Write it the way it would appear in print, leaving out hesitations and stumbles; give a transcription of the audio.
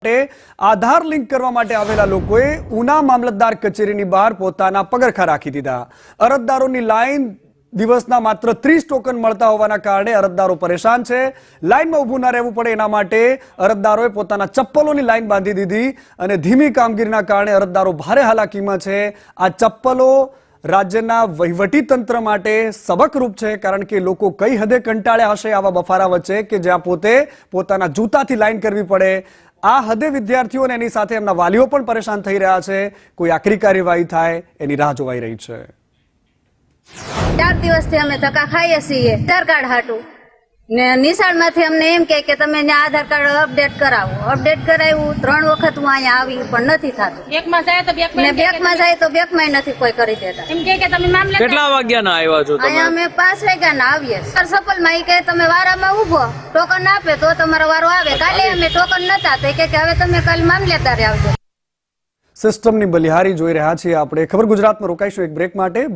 आधार link करवा माटे आवेला लोकोए उना मामलतदार कचेरीनी बहार पोताना पगरखा राखी दीधा। अरजदारोनी लाइन दिवसना मात्र 30 टोकन मळता होवाना कारणे अरजदारो परेशान छे। लाइनमां ऊभું न રહેવું પડે એના માટે અરજદારોએ પોતાના ચપ્પલોની લાઈન બાંધી દીધી અને ધીમી કામગીરીના કારણે અરજદારો ભારે હાલાકીમાં છે। આ ચપ્પલો રાજ્યના વહીવટી તંત્ર માટે સબકરૂપ છે, કારણ કે લોકો કઈ હદે કંટાળ્યા હશે આવા બફારા વચ્ચે કે જ્યાં પોતે પોતાના જૂતાથી લાઈન કરવી પડે। આ હદે વિદ્યાર્થીઓ અને એની સાથે એમના વાલીઓ પણ પરેશાન થઈ રહ્યા છે। કોઈ આકરી કાર્યવાહી થાય એની રાહ જોવાઈ રહી છે। 4 દિવસથી અમે ધક્કા ખાઈએ છીએ આધાર કાર્ડ હાટું ને નિશાળમાંથી અમને એમ કે તમે આધાર કાર્ડ અપડેટ કરાવો। અપડેટ કરાવ્યું 3 વખત હું અહીંયા આવી પણ નથી થતું। બેકમાં જાય તો બેકમાં નથી કોઈ કરી દેતા। એમ કે તમે મામલે કેટલા વાગ્યાના આવ્યા છો તમે? અહીંયા અમે 5 વાગ્યાના આવીએ। સફલમાં ઈ કે તમે વારામાં ઊભો ટોકન આપે તો તમારો વારો આવે। કાલે અમે ટોકન નતા તો કે હવે તમે કાલ મામલેદારે આવજો। સિસ્ટમની બલિહારી જોઈ રહ્યા છીએ આપણે। ખબર ગુજરાતમાં રોકાઈશું એક બ્રેક માટે।